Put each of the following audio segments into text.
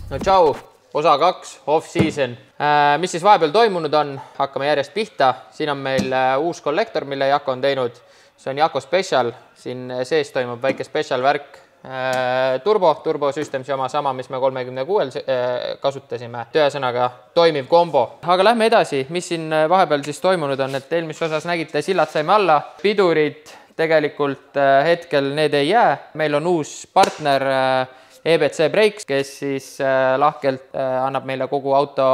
No tšau, osa 2, off-season. Mis siis vahepeal toimunud on, hakkame järjest pihta. Siin on meil uus kollektor, mille Jako on teinud. See on Jako Special, siin sees toimub väike special värk. Turbo Systems oma sama, mis me 36 kasutasime. Töösõnaga toimiv kombo. Aga lähme edasi, mis siin vahepeal siis toimunud on, et eelmises osas nägite, sillad saime alla, pidurid tegelikult hetkel need ei jää. Meil on uus partner EBC Brakes, kes siis lahkelt annab meile kogu auto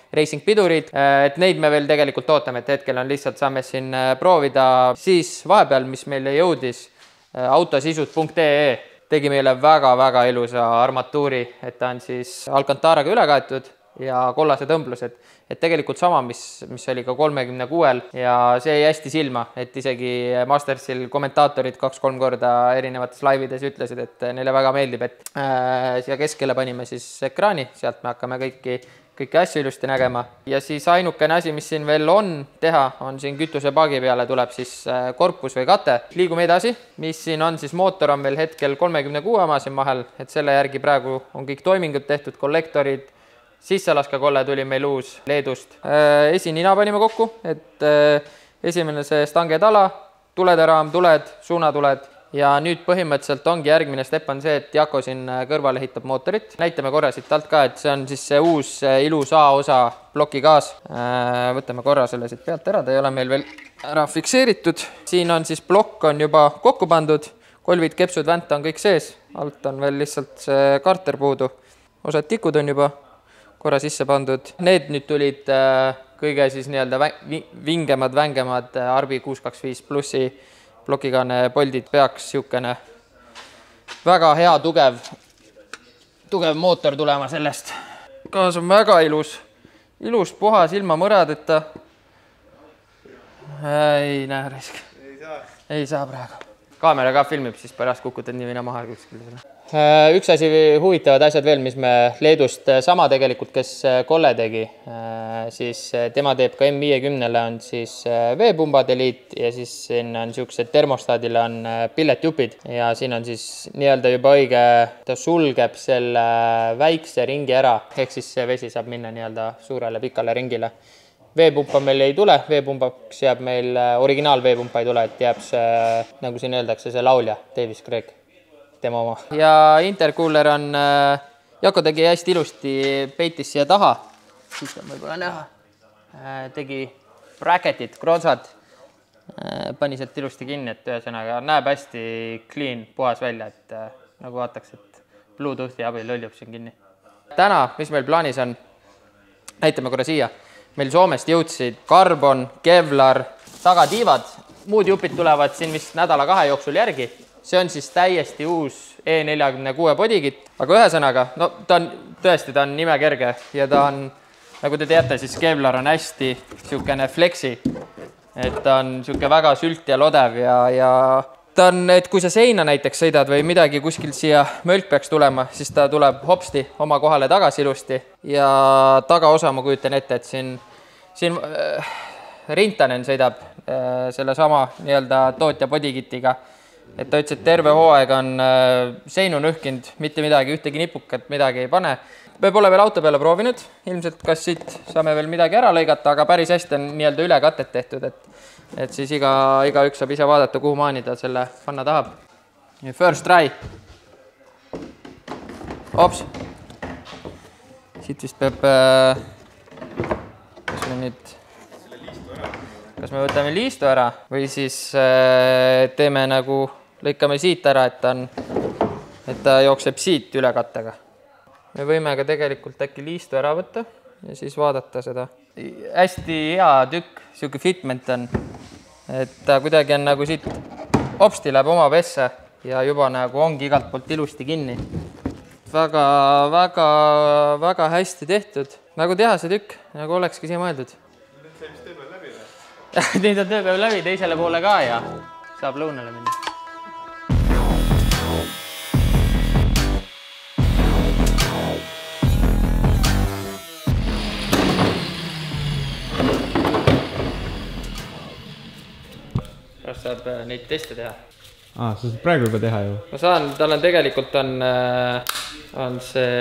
racing pidurid, et neid me veel tegelikult ootame, et hetkel on lihtsalt saame siin proovida. Siis vahepeal, mis meile jõudis, autosisud.ee tegi meile väga-väga ilusa armatuuri, et ta on siis Alcantaraga üle kaetud ja kollase tõmblused. Et tegelikult sama, mis oli ka 36-l ja see jäi hästi silma, et isegi Mastersil kommentaatorid 2-3 korda erinevates laivides ütlesid, et neile väga meeldib, et siia keskele panime siis ekraani, sealt me hakkame kõiki asju ilusti nägema. Ja siis ainukene asi, mis siin veel on teha, on siin kütusepaagi peale tuleb siis korpus või kate. Liigume edasi, mis siin on siis mootor on veel hetkel 36 oma siin vahel, et selle järgi praegu on kõik toimingud tehtud, kollektorid, sisselaskakolle tuli meil uus Leedust. Esinina panime kokku, et esimene see stangetala, tuleteraam, tuled, suunatuled ja nüüd põhimõtteliselt ongi järgmine step on see, et Jako siin kõrvale ehitab mootorit. Näitame korra siit alt ka, et see on siis see uus ilus A-osa ploki gaas. Võtame korra selle siit pealt ära, ta ei ole meil veel ära fikseeritud. Siin on siis plokk on juba kokku pandud, kolvid, kepsud, vänt on kõik sees, alt on veel lihtsalt see karter puudu. Osad tikud on juba korra sisse pandud. Need nüüd tulid kõige siis nii-öelda vängemad Arbi 625 plussi plokikane poldid peaks siukene väga hea tugev mootor tulema sellest. Gaas on väga ilus, puhas ilma mõradeta. Ei näe risk. Ei saa praegu. Kaamera ka filmib, siis pärast kukutad nii või maha kuskil selle. Üks asi huvitavad asjad veel, mis me Leedust sama tegelikult, kes Kolle tegi, siis tema teeb ka M50-le on siis veepumbad eliit ja siis siin on siuksed termostaadile on pilletjupid ja siin on siis nii-öelda juba õige, ta sulgeb selle väikse ringi ära, ehk siis see vesi saab minna nii-öelda suurele pikale ringile. Veepumpa meil ei tule, veepumpaks jääb meil, originaal veepumpa ei tule, et jääb see, nagu siin öeldakse, see laulja, Davis Craig. Tema oma. Ja intercooler on, Jako tegi hästi ilusti, peitis siia taha, siis on võib-olla näha, tegi bracketid, kroosad, pani sealt ilusti kinni, et ühesõnaga näeb hästi clean, puhas välja, et nagu vaataks, et Bluetoothi abil loljub siin kinni. Täna, mis meil plaanis on, näitame korra siia, meil Soomest jõudsid Carbon, Kevlar, tagatiivad, muud jupid tulevad siin vist nädala-2 jooksul järgi. See on siis täiesti uus E46 bodikit, aga ühesõnaga, no ta on tõesti, ta on nimekerge ja ta on, nagu te teate, siis Kevlar on hästi siukene flexi, et ta on siuke väga sült ja lodev ja ta on, et kui sa seina näiteks sõidad või midagi kuskil siia mölk peaks tulema, siis ta tuleb hopsti oma kohale tagasi ilusti ja tagaosa ma kujutan ette, et siin Rintanen sõidab selle sama nii-öelda tootja bodikitiga. Et ta ütles, et terve hooaeg on seinu nühkinud, mitte midagi, ühtegi nipukat midagi ei pane. Me pole veel auto peale proovinud, ilmselt kas siit saame veel midagi ära lõigata, aga päris hästi on nii-öelda ülekatet tehtud, et siis igaüks saab ise vaadata, kuhu maani ta selle panna tahab. First try. Ops. Siit vist peab, kas me võtame liistu ära või siis teeme nagu lõikame siit ära, et ta jookseb siit ülekattega. Me võime ka tegelikult äkki liistu ära võtta ja siis vaadata seda. Hästi hea tükk, siuke fitment on, et ta kuidagi on nagu siit hopsti läheb oma pesse ja juba nagu ongi igalt poolt ilusti kinni. Väga hästi tehtud, nagu tehase tükk, nagu olekski siia mõeldud. Nüüd on tööpäev läbi teisele poole ka ja saab lõunale minna. Kas saab neid teste teha? Sa saad praegu juba teha ju? Ma saan, tal on tegelikult on see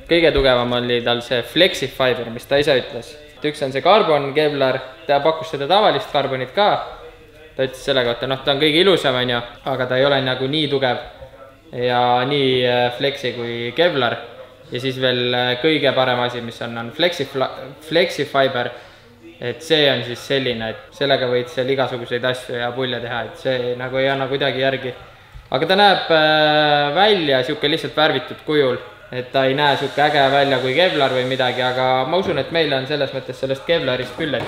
kõige tugevam oli tal see Flexifiber, mis ta ise ütles. Üks on see Carbon Kevlar, ta pakkus seda tavalist karbonit ka. Ta ütles selle kohta, noh, ta on kõige ilusam, aga ta ei ole nagu nii tugev ja nii flexi kui Kevlar. Ja siis veel kõige parem asi, mis on Flexifiber, et see on siis selline, et sellega võid seal igasuguseid asju ja pulje teha, et see nagu ei anna kuidagi järgi. Aga ta näeb välja siuke lihtsalt värvitud kujul, et ta ei näe siuke äge välja kui Kevlar või midagi, aga ma usun, et meile on selles mõttes sellest Kevlarist küll,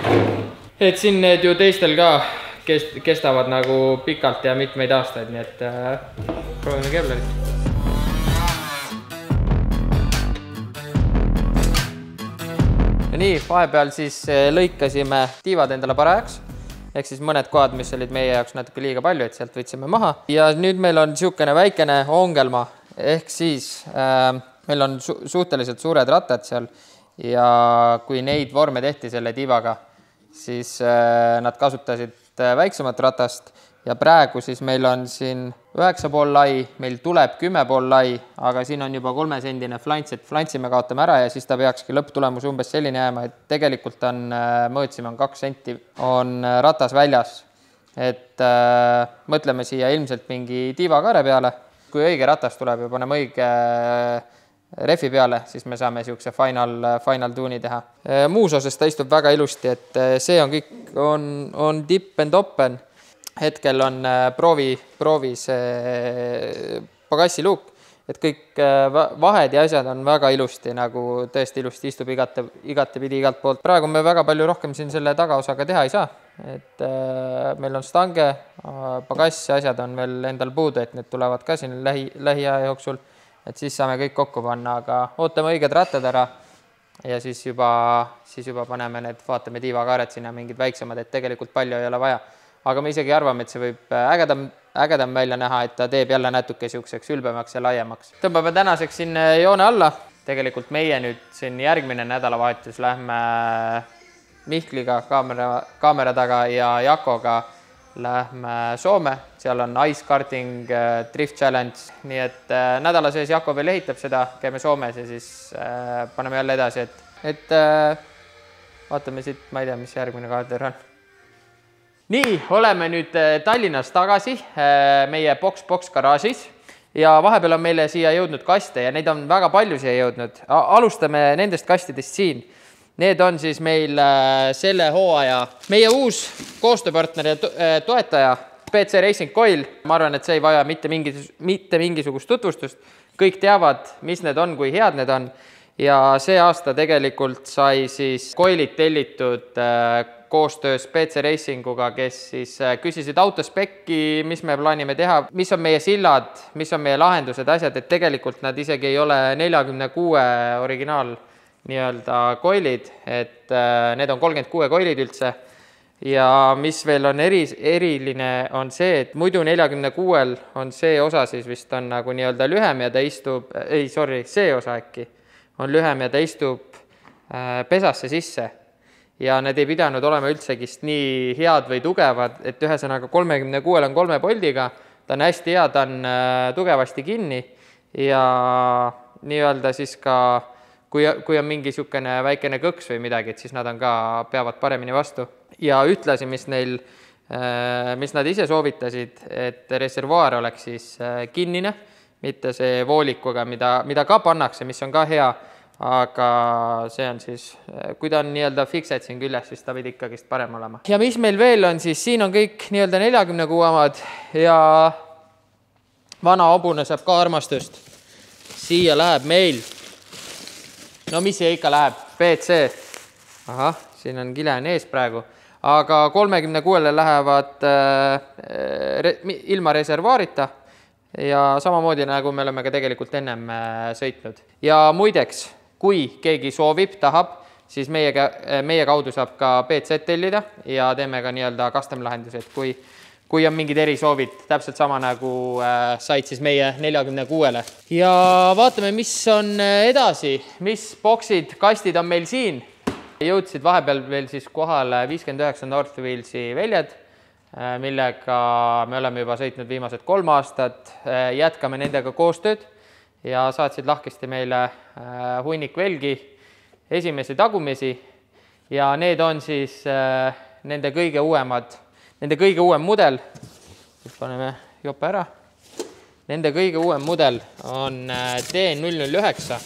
et siin need ju teistel ka kestavad nagu pikalt ja mitmeid aastaid, nii et proovime Kevlarit. Ja nii, vahepeal siis lõikasime tiivad endale parajaks, ehk siis mõned kohad, mis olid meie jaoks natuke liiga palju, et sealt võtsime maha. Ja nüüd meil on niisugune väikene ongelma, ehk siis meil on suhteliselt suured rattad seal ja kui neid vorme tehti selle tiivaga, siis nad kasutasid väiksemat ratast ja praegu siis meil on siin 9,5 lai, meil tuleb 10,5 lai, aga siin on juba 3-sendine flants, et flantsi me kaotame ära ja siis ta peakski lõpptulemus umbes selline jääma, et tegelikult on, mõõtsime, on 2 senti, on ratas väljas. Et mõtleme siia ilmselt mingi tiivakaare peale. Kui õige ratas tuleb ja paneme õige refi peale, siis me saame niisuguse final tuuni teha. Muus osas ta istub väga ilusti, et see on kõik, on tipp and open. Hetkel on proovi see pagassiluuk, et kõik vahed ja asjad on väga ilusti, nagu tõesti ilusti istub igatepidi igalt poolt. Praegu me väga palju rohkem siin selle tagaosaga teha ei saa, et meil on stange, pagassi asjad on veel endal puudu, et need tulevad ka siin lähiaja jooksul, et siis saame kõik kokku panna, aga ootame õiged rattad ära ja siis juba paneme need, vaatame tiivakaared sinna mingid väiksemad, et tegelikult palju ei ole vaja. Aga me isegi arvame, et see võib ägedam välja näha, et ta teeb jälle natuke siukseks ülbemaks ja laiemaks. Tõmbame tänaseks siin joone alla. Tegelikult meie nüüd siin järgmine nädalavahetus lähme Mihkliga kaamera taga ja Jakoga lähme Soome. Seal on Ice Karting Drift Challenge. Nii et nädala sees Jako veel ehitab seda, käime Soomes ja siis paneme jälle edasi. Et vaatame siit, ma ei tea, mis järgmine kaarder on. Nii, oleme nüüd Tallinnas tagasi meie Box garaažis ja vahepeal on meile siia jõudnud kaste ja neid on väga palju siia jõudnud. Alustame nendest kastidest siin. Need on siis meil selle hooaja meie uus koostööpartner ja toetaja PC Racing Coil. Ma arvan, et see ei vaja mitte mingisugust tutvustust. Kõik teavad, mis need on, kui head need on. Ja see aasta tegelikult sai siis Coilit tellitud koostöös PC Racinguga, kes siis küsisid autospekki, mis me plaanime teha, mis on meie sillad, mis on meie lahendused, asjad, et tegelikult nad isegi ei ole 46 originaal nii-öelda koilid, et need on 36 koilid üldse. Ja mis veel on eriline on see, et muidu 46-l on see osa siis vist on nagu nii-öelda lühem ja ta istub, see osa äkki on lühem ja ta istub pesasse sisse. Ja need ei pidanud olema üldsegist nii head või tugevad, et ühesõnaga 36 on 3 poldiga, ta on hästi hea, ta on tugevasti kinni ja nii-öelda siis ka, kui on mingi niisugune väikene kõks või midagi, et siis nad on ka, peavad paremini vastu. Ja ütlasi, mis nad ise soovitasid, et reservuaar oleks siis kinnine, mitte see voolikuga, mida ka pannakse, mis on ka hea, aga see on siis, kui ta on nii-öelda fixed siin küljes, siis ta võid ikkagist parem olema. Ja mis meil veel on, siis siin on kõik nii-öelda 46-amad ja vana hobune saab ka armastust. Siia läheb meil, no mis siia ikka läheb, PC. Ahah, siin on kile on ees praegu, aga 36-le lähevad ilma reservuaarita ja samamoodi nagu me oleme ka tegelikult ennem sõitnud. Ja muideks, kui keegi soovib, tahab, siis meie kaudu saab ka PC tellida ja teeme ka nii-öelda custom lahendused, kui on mingid erisoovid, täpselt sama nagu said siis meie 46-le. Ja vaatame, mis on edasi, mis boksid, kastid on meil siin. Jõudsid vahepeal veel siis kohale 59 North Wheelsi väljad, millega me oleme juba sõitnud viimased 3 aastat, jätkame nendega koostööd ja saatsid lahkesti meile hunnik velgi, esimesi tagumisi ja need on siis nende kõige uuem mudel. Paneme jope ära. Nende kõige uuem mudel on D009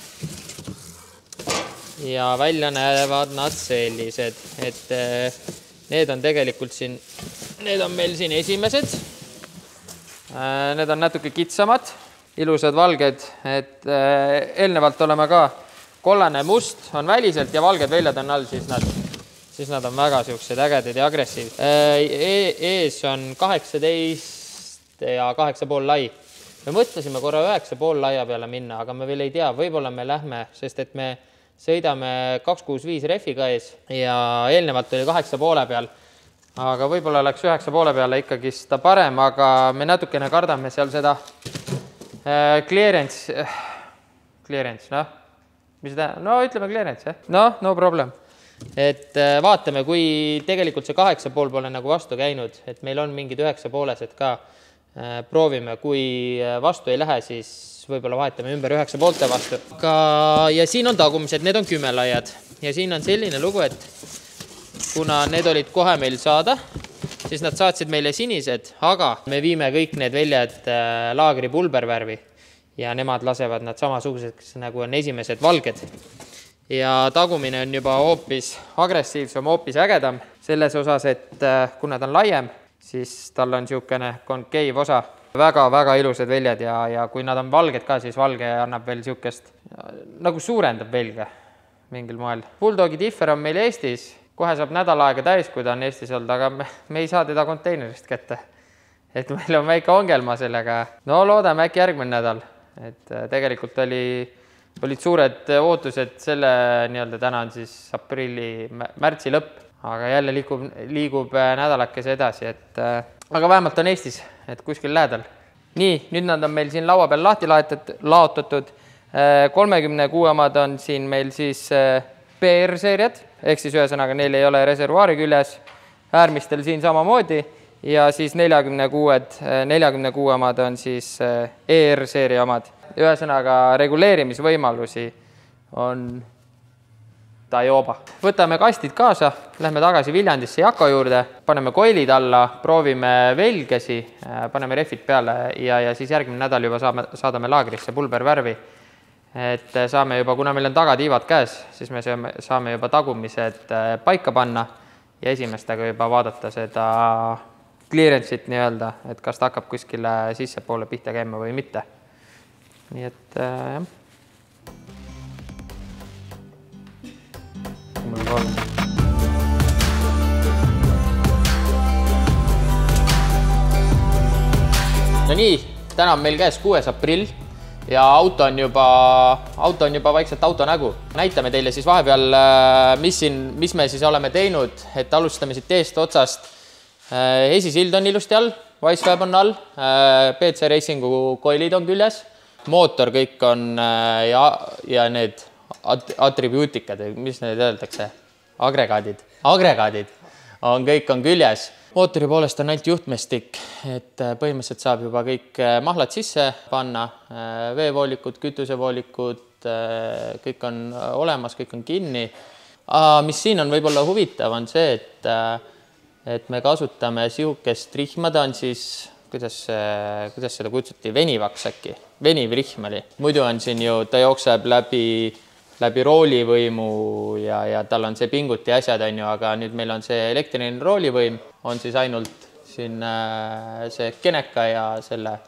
ja välja näevad nad sellised, et need on tegelikult siin, need on meil siin esimesed. Need on natuke kitsamad, ilusad valged, et eelnevalt oleme ka kollane must on väliselt ja valged väljad on all, siis nad on väga siuksed ägedad ja agressiivsed. Ees on 18 ja 8,5 lai. Me mõtlesime korra 9,5 laia peale minna, aga me veel ei tea, võib-olla me lähme, sest et me sõidame 265 refiga ees ja eelnevalt oli 8,5 peal. Aga võib-olla läks 9,5 peale ikkagi seda parem, aga me natukene kardame seal seda clearance, noh, mis seda, no ütleme clearance, no problem. Et vaatame, kui tegelikult see 8,5 pole nagu vastu käinud, et meil on mingid 9,5-sed ka, proovime, kui vastu ei lähe, siis võib-olla vahetame ümber 9,5 vastu. Ja siin on tagumised, need on 10 laiad ja siin on selline lugu, et kuna need olid kohe meil saada, siis nad saatsid meile sinised, aga me viime kõik need väljad laagri pulbervärvi ja nemad lasevad nad samasuguseks, nagu on esimesed valged. Ja tagumine on juba hoopis agressiivsem, hoopis ägedam selles osas, et kuna ta on laiem, siis tal on siukene konkeiv osa. Väga-väga ilusad väljad ja kui nad on valged ka, siis valge annab veel siukest, nagu suurendab velge mingil moel. Bulldogi differ on meil Eestis, kohe saab nädal aega täis, kui ta on Eestis olnud, aga me ei saa teda konteinerist kätte. Et meil on väike ongelma sellega. No loodame äkki järgmine nädal. Et tegelikult olid suured ootused selle täna on siis märtsi lõpp, aga jälle liigub nädalakese edasi, aga vähemalt on Eestis, et kuskil lähedal. Nii, nüüd nad on meil siin laua peal lahti laotatud. 36 omad on siin meil siis PR-seeriad, ehk siis ühesõnaga neil ei ole reservuaari küljes, äärmistel siin samamoodi ja siis 46 omad on siis ER-seeria omad. Ühesõnaga reguleerimisvõimalusi on Tajoba. Võtame kastid kaasa, lähme tagasi Viljandisse Jako juurde, paneme koilid alla, proovime velgesi, paneme refid peale ja siis järgmine nädal juba saadame laagrisse pulbervärvi. Et saame juba, kuna meil on tagatiivad käes, siis me saame juba tagumised paika panna ja esimestega juba vaadata seda clearance'it nii-öelda, et kas ta hakkab kuskile sisse poole pihta käima või mitte. Nii et jah. No nii, täna on meil käes 6. aprill ja auto on juba vaikselt auto nägu. Näitame teile siis vahepeal, mis me siis oleme teinud, et alustame siit eest otsast. Esisild on ilusti all, Wiseweb on all, PC Racingu koilid on küljes, mootor kõik on ja need attribuutikad, mis need öeldakse, agregaadid kõik on küljes. Mootori poolest on ainult juhtmestik, et põhimõtteliselt saab juba kõik mahlad sisse panna, veevoolikud, kütusevoolikud, kõik on olemas, kõik on kinni. Mis siin on võib-olla huvitav on see, et me kasutame siukest rihma, ta on siis, kuidas seda kutsuti, venivaks äkki, veniv rihm oli. Muidu on siin ju, ta jookseb läbi roolivõimu ja tal on see pinguti asjad, aga nüüd meil on see elektriline roolivõim, on siis ainult siin see keneka ja selle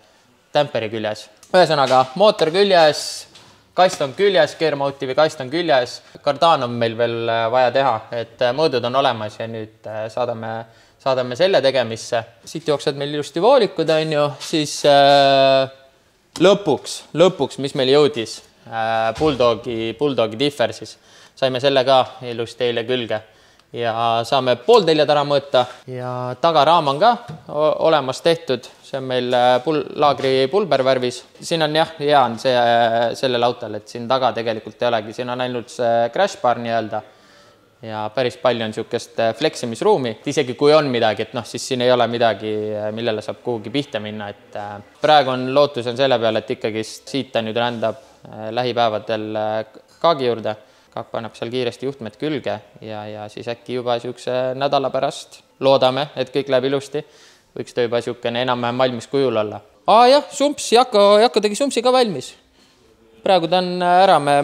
tämperi küljes. Ühesõnaga, mootor küljes, kast on küljes, gearmotivi kast on küljes, kardaan on meil veel vaja teha, et mõõdud on olemas ja nüüd saadame selle tegemisse. Siit jooksed meil ilusti voolikud, on ju, siis lõpuks, mis meil jõudis, Bulldogi differ siis. Saime selle ka ilusti eile külge ja saame poolteljad ära mõõta ja tagaraam on ka olemas tehtud. See on meil laagri pulbervärvis. Siin on jah, hea on sellel autol, et siin taga tegelikult ei olegi. Siin on ainult see crash bar nii-öelda ja päris palju on niisugust fleksimisruumi, isegi kui on midagi, et noh, siis siin ei ole midagi, millele saab kuhugi pihta minna, et praegu on lootus on selle peale, et ikkagi siit ta nüüd rändab lähipäevadel kaagi juurde. Kaak paneb seal kiiresti juhtmed külge ja siis äkki juba niisuguse nädala pärast loodame, et kõik läheb ilusti. Võiks ta juba niisugune enam-vähem valmis kujul olla. Jah, sumps, Jako tegi sumpsi ka valmis. Praegu ta on ära, me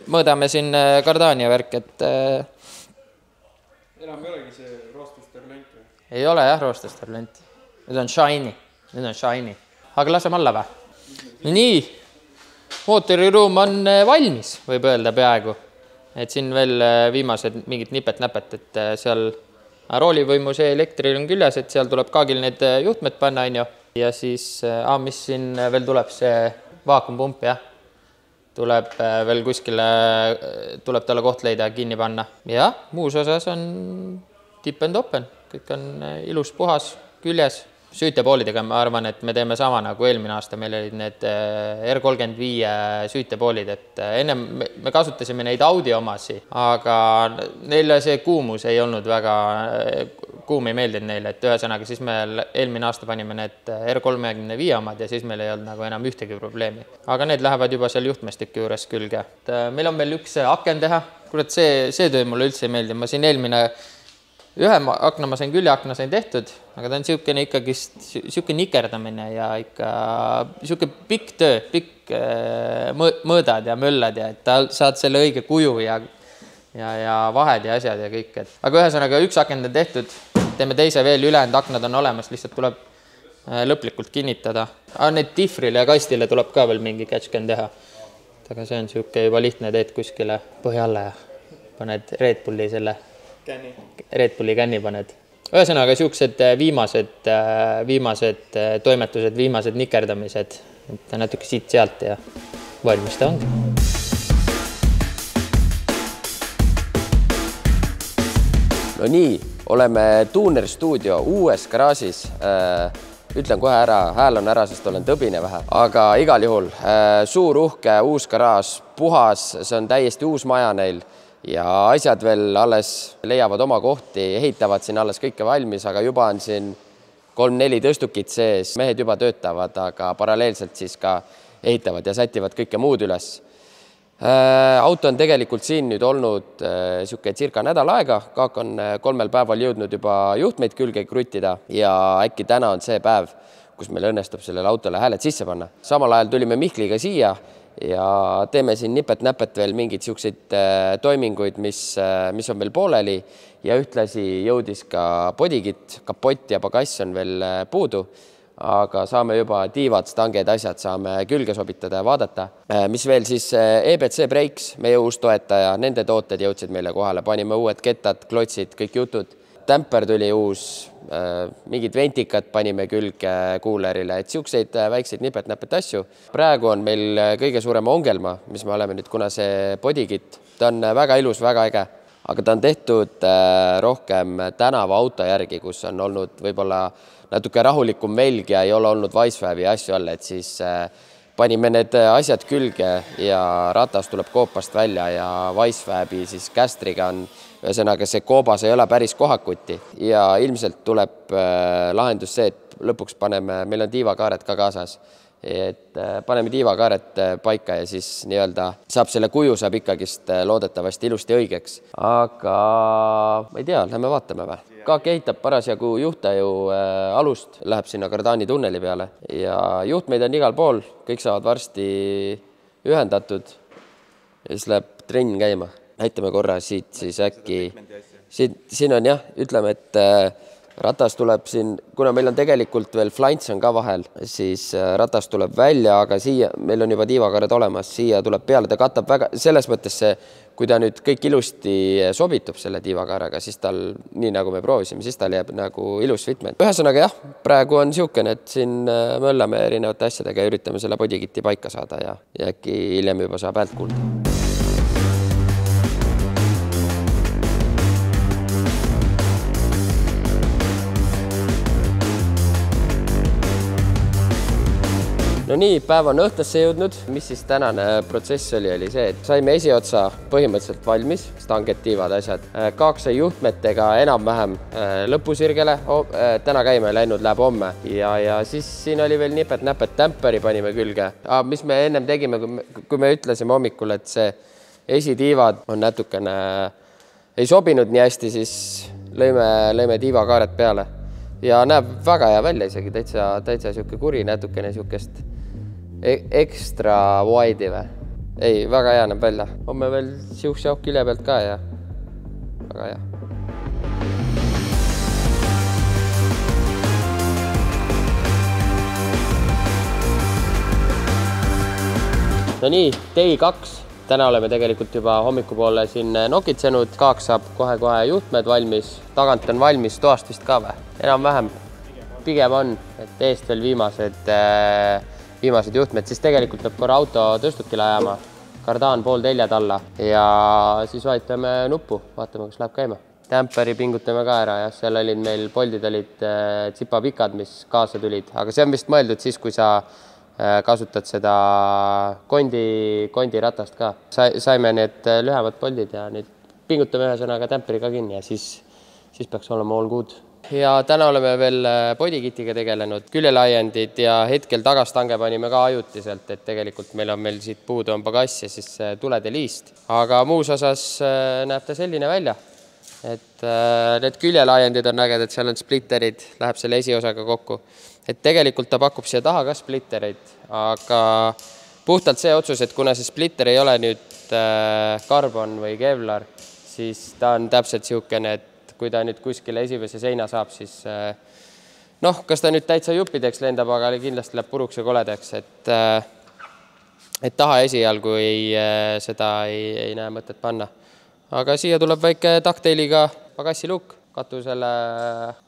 mõõdame siin Cardania värk, et enam ei olegi see roostusterlent või? Ei ole jah roostusterlent. Nüüd on shiny. Aga laseme alla või? Nii, mootoriruum on valmis, võib öelda peaaegu. Et siin veel viimased mingid nipet-näpet, et seal roolivõimu see elektril on küljes, et seal tuleb kaagil need juhtmed panna, ja siis, mis siin veel tuleb, see vaakumpump, jah. Tuleb veel kuskile, tuleb talle koht leida kinni panna. Ja muus osas on tip and open, kõik on ilus puhas küljes. Süütepoolidega ma arvan, et me teeme sama nagu eelmine aasta, meil olid need R35 süütepoolid, et enne me kasutasime neid Audi omasi, aga neile see kuumus ei olnud väga, kuum ei meeldinud neile, et ühesõnaga siis me eelmine aasta panime need R35 omad ja siis meil ei olnud nagu enam ühtegi probleemi. Aga need lähevad juba seal juhtmestiku juures külge. Meil on veel üks aken teha, kurat see töö mulle üldse ei meeldi, ma siin eelmine ühe akna ma sain küljeakna sain tehtud, aga ta on niisugune ikkagi niisugune nikerdamine ja ikka niisugune pikk töö, pikk mõõdad ja möllad ja et saad selle õige kuju ja vahed ja asjad ja kõik. Aga ühesõnaga üks akend on tehtud, teeme teise veel, ülejäänud aknad on olemas, lihtsalt tuleb lõplikult kinnitada. Need tifrile ja kastile tuleb ka veel mingi kätsken teha. Aga see on niisugune juba lihtne, teed kuskile põhja alla ja paned Red Bulli selle Red Bulli känni paned. Ühesõnaga niisugused viimased toimetused, viimased nikerdamised, et natuke siit-sealt ja valmis ta ongi. No nii, oleme Tuner Studio uues garaažis. Ütlen kohe ära, hääl on ära, sest olen tõbine vähe. Aga igal juhul suur uhke, uus garaaž, puhas, see on täiesti uus maja neil. Ja asjad veel alles leiavad oma kohti, ehitavad siin alles kõike valmis, aga juba on siin 3-4 tõstukid sees. Mehed juba töötavad, aga paralleelselt siis ka ehitavad ja sätivad kõike muud üles. Auto on tegelikult siin nüüd olnud circa nädal aega. Kaak on 3 päeval jõudnud juba juhtmeid külge kruttida ja äkki täna on see päev, kus meil õnnestub sellele autole hääled sisse panna. Samal ajal tulime Mihkliga siia ja teeme siin nipet-näpet veel mingid siukseid toiminguid, mis on veel pooleli ja ühtlasi jõudis ka bodykit, kapott ja bagass on veel puudu, aga saame juba tiivad, stanged, asjad saame külge sobitada ja vaadata. Mis veel siis EBC Brakes, meie uus toetaja, nende tooted jõudsid meile kohale, panime uued kettad, klotsid, kõik jutud. Tämper tuli uus, mingid ventikad panime külge kuulerile, et siukseid väikseid nipet-näpet asju. Praegu on meil kõige suurema ongelma, mis me oleme nüüd, kuna see bodykit, ta on väga ilus, väga äge, aga ta on tehtud rohkem tänava auto järgi, kus on olnud võib-olla natuke rahulikum velg ja ei ole olnud Wisefabi asju all, et siis panime need asjad külge ja ratas tuleb koopast välja ja Wisefabi siis kästriga on ühesõnaga see koobas ei ole päris kohakuti ja ilmselt tuleb lahendus see, et lõpuks paneme, meil on tiivakaaret ka kaasas, et paneme tiivakaaret paika ja siis nii-öelda saab selle kuju saab ikkagist loodetavasti ilusti õigeks. Aga ma ei tea, lähme vaatame või? Kaak ehitab parasjagu juhtaju alust, läheb sinna Cardani tunneli peale ja juhtmeid on igal pool, kõik saavad varsti ühendatud ja siis läheb trenn käima. Näitame korra siit siis äkki, siin on jah, ütleme, et ratas tuleb siin, kuna meil on tegelikult veel flants on ka vahel, siis ratas tuleb välja, aga siia, meil on juba tiivakaared olemas, siia tuleb peale, ta katab väga, selles mõttes see, kui ta nüüd kõik ilusti sobitub selle tiivakaarega, siis tal, nii nagu me proovisime, siis tal jääb nagu ilus fitment. Ühesõnaga jah, praegu on siukene, et siin möllame erinevate asjadega ja üritame selle bodykiti paika saada ja äkki hiljem juba saab häält kuulda. No No nii, päev on õhtusse jõudnud. Mis siis tänane protsess oli see, et saime esiotsa põhimõtteliselt valmis, stangetiivad asjad. Kaak sai juhtmetega enam-vähem lõpusirgele. Täna käime läinud, läheb homme. Ja siis siin oli veel nipet-näpet, tämperi panime külge. Mis me ennem tegime, kui me ütlesime hommikul, et see esitiivad on natukene ei sobinud nii hästi, siis lõime tiivakaaret peale. Ja näeb väga hea välja isegi, täitsa siuke kuri, natukene siukest ekstra wide'i või. Ei, väga hea näeb välja. Homme veel siuk-siauk külje pealt ka ja väga hea. No nii, day 2. Täna oleme tegelikult juba hommikupoole siin nokitsenud. Kaak saab kohe-kohe juhtmed valmis. Tagant on valmis, toast vist ka või? Enam-vähem. Pigem on, et eest veel viimased juhtmed. Siis tegelikult peab korra auto tõstukile ajama. Kardaan 3:30 alla. Ja siis vaatame nuppu. Vaatame, kas läheb käima. Tämperi pingutame ka ära. Ja seal olid meil poldid olid tsipapikad, mis kaasa tulid. Aga see on vist mõeldud siis, kui sa kasutad seda kondi ratast ka. Saime need lühemad poldid ja nüüd pingutame ühesõnaga tämperi ka kinni ja siis peaks olema all good. Ja täna oleme veel bodykitiga tegelenud, küljelaiendid ja hetkel tagastange panime ka ajutiselt, et tegelikult meil siit puudu on bagass ja siis tulede liist. Aga muus osas näeb ta selline välja, et need küljelaiendid on ägedad, seal on splitterid, läheb selle esiosaga kokku. Et tegelikult ta pakub siia taha ka splittereid, aga puhtalt see otsus, et kuna see splitter ei ole nüüd karbon või kevlar, siis ta on täpselt siukene, et kui ta nüüd kuskile esimese seina saab, siis kas ta nüüd täitsa juppideks lendab, aga kindlasti läheb puruks ja koledaks, et taha esialgu seda ei näe mõtet panna. Aga siia tuleb väike ducktailiga pagassiluuk, katusele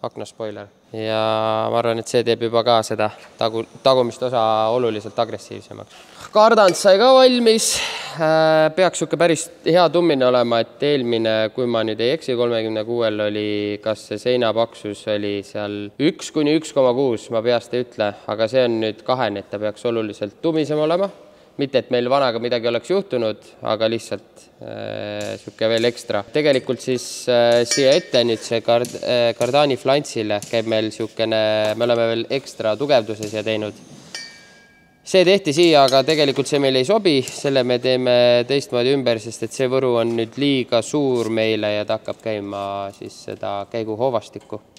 aknaspoiler ja ma arvan, et see teeb juba ka seda tagumist osa oluliselt agressiivsemaks. Kardand sai ka valmis, peaks siuke päris hea tummine olema, et eelmine, kui ma nüüd ei eksi, 36 oli, kas see seinapaksus oli seal 1–1,6, ma peast ei ütle, aga see on nüüd 2, et ta peaks oluliselt tumisem olema. Mitte, et meil vanaga midagi oleks juhtunud, aga lihtsalt siuke veel ekstra. Tegelikult siis siia ette nüüd see Kardaani flantsile käib meil siukene, me oleme veel ekstra tugevduse siia teinud. See tehti siia, aga tegelikult see meil ei sobi, selle me teeme teistmoodi ümber, sest et see võru on nüüd liiga suur meile ja ta hakkab käima siis seda käiguhoovastikku.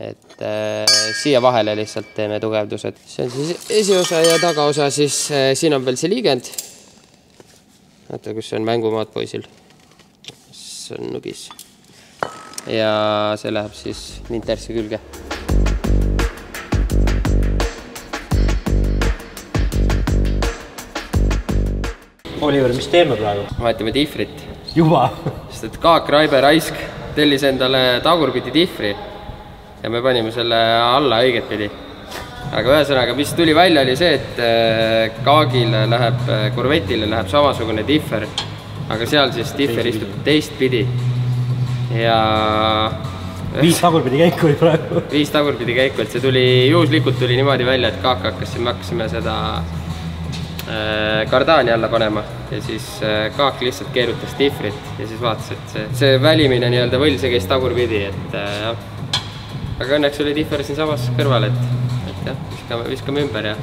Et siia vahele lihtsalt teeme tugevdused. See on siis esiosa ja tagaosa, siis siin on veel see liigend. Vaata, kus on mängumaad poisil. See on nugis. Ja see läheb siis Mintersi külge. Oliver, mis teeme praegu? Vahetame diffrit. Juba? Sest et Kaak Raibe Raisk tellis endale tagurpidi diffri. Ja me panime selle alla õiget pidi. Aga ühesõnaga, mis tuli välja oli see, et Kaagile läheb, Corvette'ile läheb samasugune differ, aga seal siis differ istub teist pidi. Ja 5 tagurpidi käiku oli praegu. 5 tagurpidi käiku, et see tuli, juhuslikult tuli niimoodi välja, et Kaak hakkasime seda Kardaani alla panema ja siis Kaak lihtsalt keerutas diffrit ja siis vaatas, et see välimine nii-öelda võlse käis tagurpidi, et jah. Aga õnneks oli differ siin samas kõrval, et jah, viskame ümber ja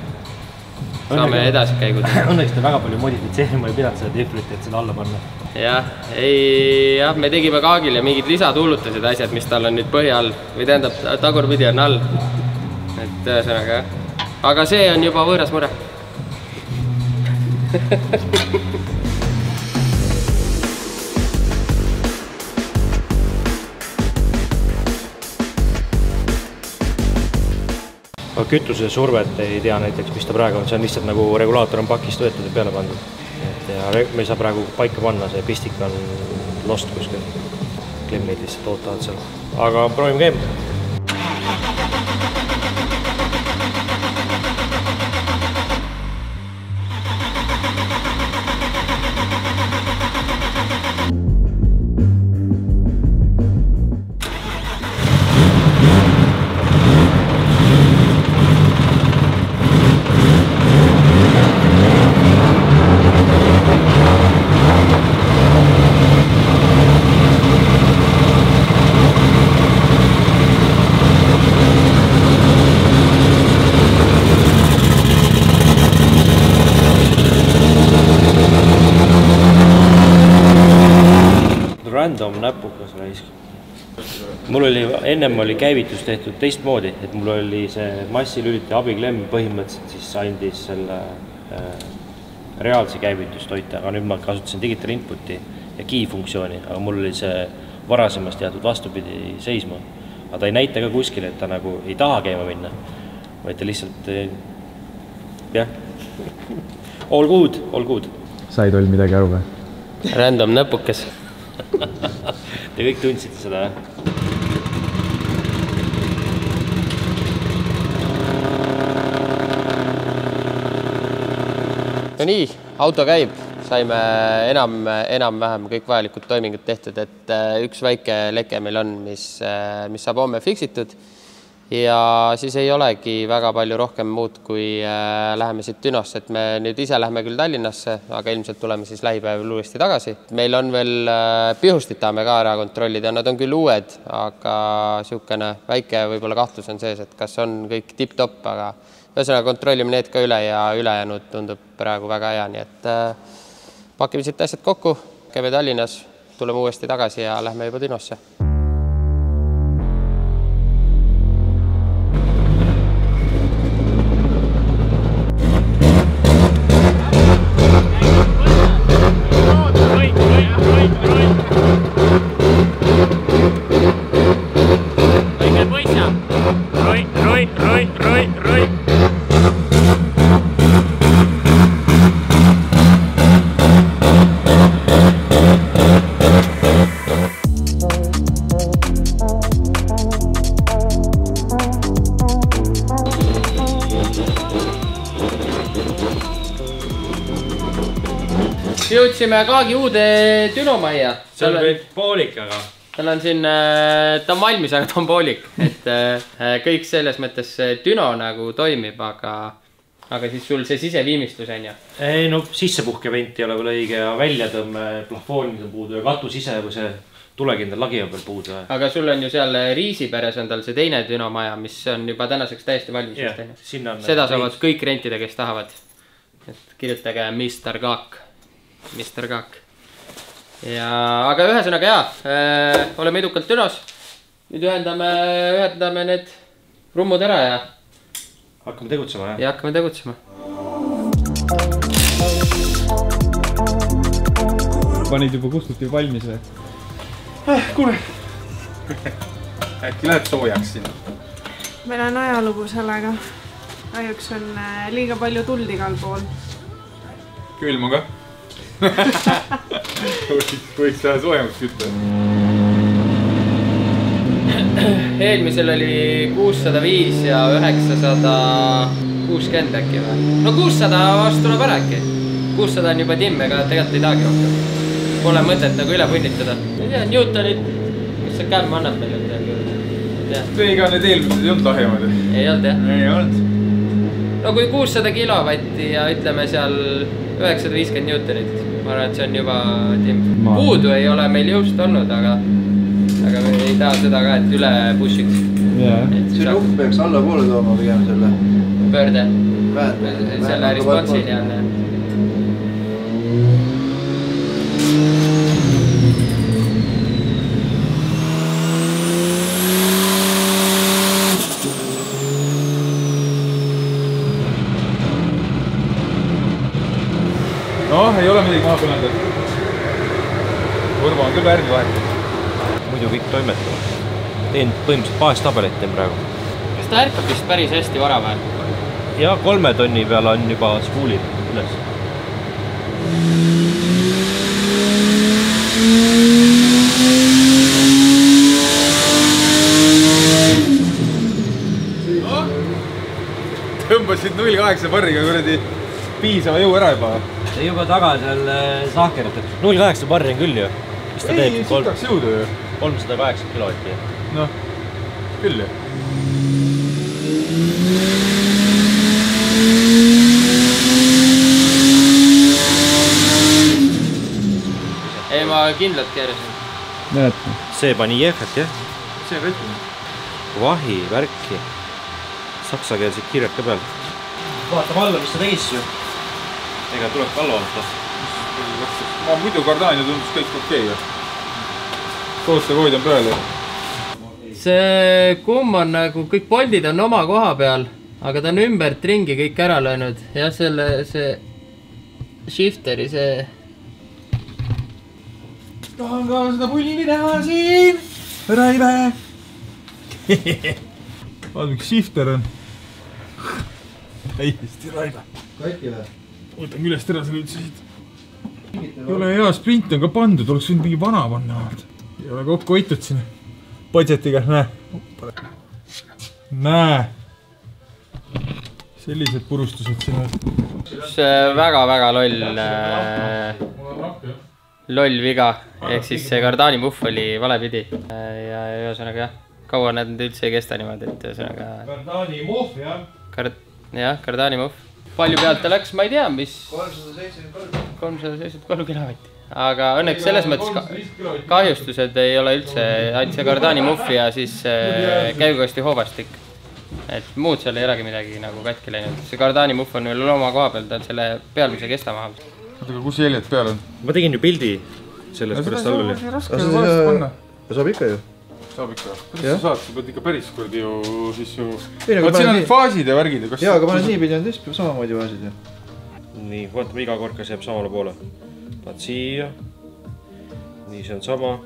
saame edasi käigud. Õnneks te väga palju modifitseerima ei pidanud seda diffrit, et seda alla panna. Jah, me tegime Kaagile mingid lisatullutased asjad, mis tal on nüüd põhi all või tähendab, tagurpidi on all. Et ühesõnaga, aga see on juba võõras mure. Kütuse survet ei tea näiteks, mis ta praegu on, see on lihtsalt nagu regulaator on pakist võetud ja peale pandud. Ja me ei saa praegu paika panna, see pistik on lost kuskil. Klemmeid lihtsalt ootavad seal. Aga proovime käima. random näpukas raisk. Mul oli, ennem oli käivitus tehtud teistmoodi, et mul oli see massilüliti abiklemm põhimõtteliselt siis andis selle reaalse käivitust hoita, aga nüüd ma kasutasin digital inputi ja key funktsiooni, aga mul oli see varasemast jäetud vastupidi seisma. Aga ta ei näita ka kuskil, et ta nagu ei taha käima minna, vaid ta lihtsalt, jah, all good. Said oli midagi aru või? Random näpukes. Te kõik tundsite seda, jah? No nii, auto käib. Saime enam-vähem kõik vajalikud toimingud tehtud, et üks väike leke meil on, mis saab homme fiksitud. Ja siis ei olegi väga palju rohkem muud, kui läheme siit Dünosse, et me nüüd ise läheme küll Tallinnasse, aga ilmselt tuleme siis lähipäeval uuesti tagasi. Meil on veel pihustit tahame ka ära kontrollida, nad on küll uued, aga niisugune väike võib-olla kahtlus on sees, et kas on kõik tipp-topp, aga ühesõnaga kontrollime need ka üle ja ülejäänud tundub praegu väga hea, nii et pakime siit asjad kokku, käime Tallinnas, tuleme uuesti tagasi ja lähme juba Dünosse. Jõudsime Kaagi uude Dünomajja. See on veel poolik, aga... Tal on siin, ta on valmis, aga ta on poolik. Et kõik selles mõttes Düno nagu toimib, aga siis sul see siseviimistlus on ju? Ei, no sissepuhkevent ei ole veel õige ja väljatõmme plafoonid on puudu ja katus ise või see tulekindel lagi on veel puudu. Aga sul on ju seal Riisiperes on tal see teine Dünomaja, mis on juba tänaseks täiesti valmis. Seda saavad kõik rentida, kes tahavad. Et kirjutage Mr. Kaak. Aga ühesõnaga oleme edukalt Dünos. Nüüd ühendame need rummud ära ja hakkame tegutsema, jah? Ja hakkame tegutsema. Panid juba kustuti valmis või? Kuule! Äkki lähed soojaks sinna? Meil on ajalugu sellega. Kahjuks on liiga palju tuld igal pool. Külm on ka? Võiks teha soojemaks kütta. Eelmisel oli 605 ja 960 äkki või? No 600 vast tuleb ära äkki. 600 on juba timm, ega tegelikult ei tahagi rohkem. Pole mõtet nagu üle punnitada. Ei tea, Newtonid, mis see kämm annab meile midagi. Teiga need eelmised ei olnud lahjemad. Ei olnud, jah? Ei olnud. No kui 600 kilovatti ja ütleme seal 950 Newtonit, ma arvan, et see on juba timm. Puudu ei ole meil jõust olnud, aga me ei taha seda ka, et üle pushiks. See nupp peaks alla poole tooma pigem selle pöörde. Selle responsini on. Noh, ei ole midagi maha põlenud. Urva on küll värvi vahetud. Muidu kõik toimetavad. Teen põhimõtteliselt baastabelit teen praegu. Kas ta ärkab vist päris hästi vara või? Ja 3 tonni peale on juba spoolid üles. Tõmbasid 0,8 barriga kuradi piisava jõu ära juba. See juba taga seal sahkerat, et 0,8 barri on küll ju. Mis ta teeb? Ei, sitaks jõudu ju. 380 kilovatti. Noh, küll ju. Ei, ma kindlalt keerasin. See pani jehvet, jah? See võtme. Vahi, värki. Saksakeelsid kirjad ka peal. Vaatame alla, mis ta tegis ju. Ega tuleb alla vaata. Ma muidu kardaan ja tundus kõik okei. tootekood on peal. See kumm on nagu, kõik poldid on oma koha peal, aga ta on ümbert ringi kõik ära löönud. Jah, see shifteri see... Tahan ka seda pulli näha siin. Raive. Vaata, miks shifter on. Täiesti Raive. Kati või? Võtan küljest ära selle üldse siit. Ei ole hea, sprint on ka pandud, oleks võinud mingi vana panna. Ei ole kokku hoitud siin. Budgetiga, näe. Näe. Sellised purustused siin on. See väga-väga loll viga. Ehk siis see kardaani muff oli valepidi. Ja ühesõnaga jah, kaua nad üldse ei kesta niimoodi, et ühesõnaga... Kardaani muff, jah? Jah, kardaani muff. Palju pealt ta läks, ma ei tea, mis... 373 kilovatti. Aga õnneks selles mõttes kahjustused ei ole üldse ainult see kardaani muff ja siis käigukosti hoovastik. Et muud seal ei olegi midagi nagu katki läinud. See kardaani muff on veel oma koha peal, ta on selle pealmise kesta maha. Oota, kus jäljed peal on? Ma tegin ju pildi sellest, kuidas tal oli. Raske on valesti panna. Saab ikka ju. Saab ikka. Kuidas sa saad? Sa pead ikka päris kurdi ju siis ju... Vaat siin on faasid ja värgid. Jaa, aga ma olen nii pidi on teist samamoodi faasid ju. Nii, vaatame iga kord, kas jääb samale poole. Vaat siia. Nii, see on sama.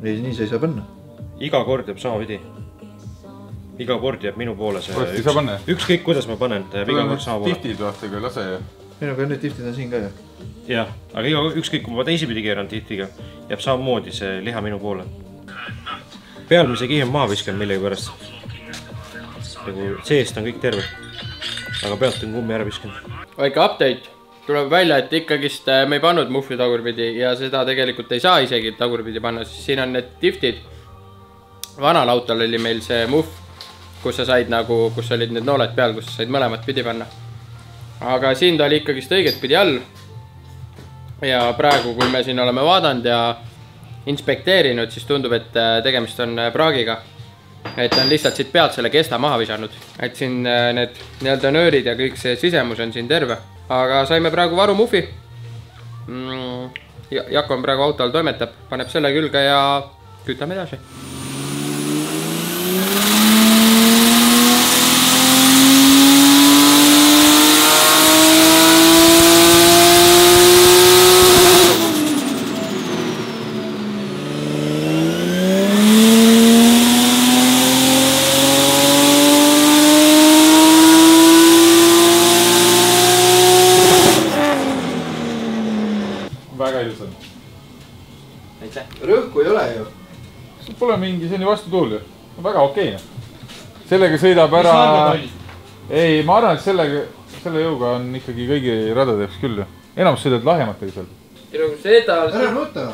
Nii see ei saa panna. Iga kord jääb sama pidi. Iga kord jääb minu poole see. Kuidas ei saa panna? Ükskõik, kuidas ma panen, ta jääb iga kord sama poole. Tiftid vahtega lase ja... Ei, aga need tiftid on siin ka ju. Jah, aga ükskõik, kui ma teisipidi keeran tiftiga, jääb samamoodi see liha minu poole. Pealmise kihi on maha viskan millegi pärast. Seest on kõik terve. Aga pealt on kummi ära viskan. Väike update. Tuleb välja, et ikkagist me ei pannud muffi tagurpidi ja seda tegelikult ei saa isegi tagurpidi panna, siis siin on need tiftid. Vanal autol oli meil see muff, kus sa said nagu, kus olid need nooled peal, kus sa said mõlemat pidi panna. Aga siin ta oli ikkagist õiget pidi all. Ja praegu, kui me siin oleme vaadanud ja inspekteerinud, siis tundub, et tegemist on praagiga. Et on lihtsalt siit pealt selle kesta maha visanud. Et siin need nii-öelda nöörid ja kõik see sisemus on siin terve. Aga saime praegu varu muffi. Jako on praegu autol toimetab, paneb selle külge ja kütame edasi. Väga ilus on. Rõhku ei ole ju. Pole mingi selline vastutuul ju. Väga okei. Sellega sõidab ära... Ei, ma arvan, et selle jõuga on ikkagi kõigi radadeks küll. Enamus sõidad lahjematega seal. Ära nuta.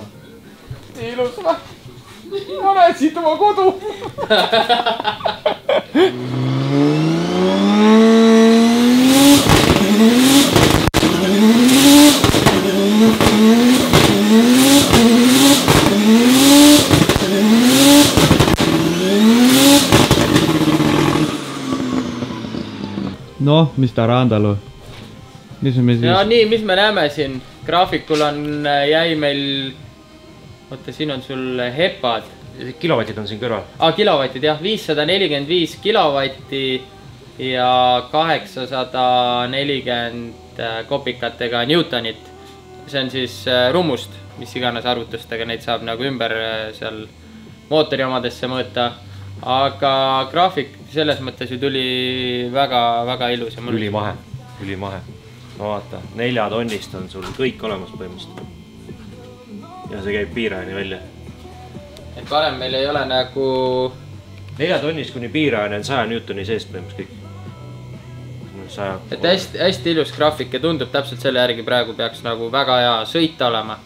Ilus. Ma näed siit oma kodu. Noh, mis ta Randalu? Mis me siis? Ja nii, mis me näeme siin? Graafikul on, jäi meil... Oota, siin on sul hepad. Kilovatid on siin kõrval. Kilovatid, jah. 545 kilovatti ja 840 kopikatega Newtonit. See on siis rummust, mis iganes arvutustega neid saab nagu ümber seal mootori omadesse mõõta. Aga graafik selles mõttes ju tuli väga ilus. Ülimahe. No vaata, 4 tonnist on sul kõik olemas põhimõtteliselt. Ja see käib piirajani välja. Et varem meil ei ole nagu... 4 tonnist kuni piirajani on 100 Newtoni seest põhimõtteliselt kõik. Et hästi ilus graafik ja tundub täpselt selle järgi praegu peaks nagu väga hea sõita olema.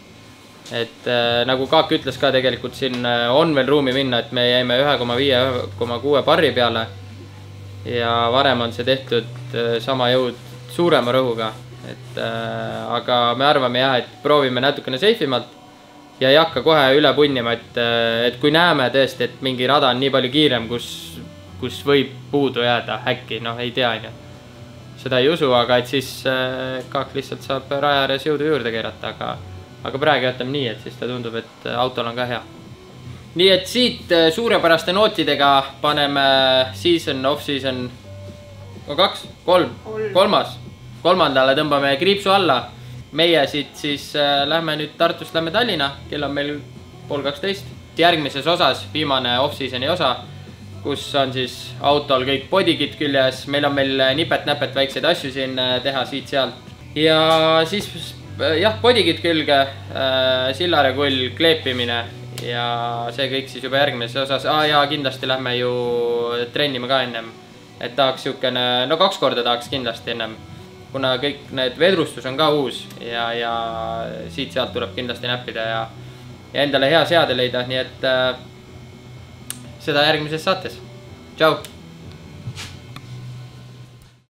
Et nagu Kaak ütles ka tegelikult siin on veel ruumi minna, et me jäime 1,5-1,6 barri peale. Ja varem on see tehtud sama jõud suurema rõhuga. Aga me arvame jah, et proovime natukene seifimalt ja ei hakka kohe üle punnima, et kui näeme tõesti, et mingi rada on nii palju kiirem, kus võib puudu jääda äkki, noh ei tea. Seda ei usu, aga et siis Kaak lihtsalt saab raja ääres jõudu juurde keerata, aga praegu jätame nii, et siis ta tundub, et autol on ka hea. nii et siit suurepäraste nootidega paneme season, off-season, kolmandale tõmbame kriipsu alla. Meie siit siis lähme nüüd Tartust, lähme Tallinna, kell on meil 11:30. Järgmises osas, viimane off-seasoni osa, kus on siis autol kõik bodykit küljes. Meil on nipet-näpet väikseid asju siin teha siit-sealt. Ja siis jah, bodykit külge, sillaregull, kleepimine ja see kõik siis juba järgmises osas. Ja kindlasti lähme ju trennime ka ennem. Et tahaks siukene, 2 korda tahaks kindlasti ennem. Kuna kõik need vedrustus on ka uus ja siit-sealt tuleb kindlasti näppida ja endale hea seade leida, nii et seda järgmises saates. Tšau!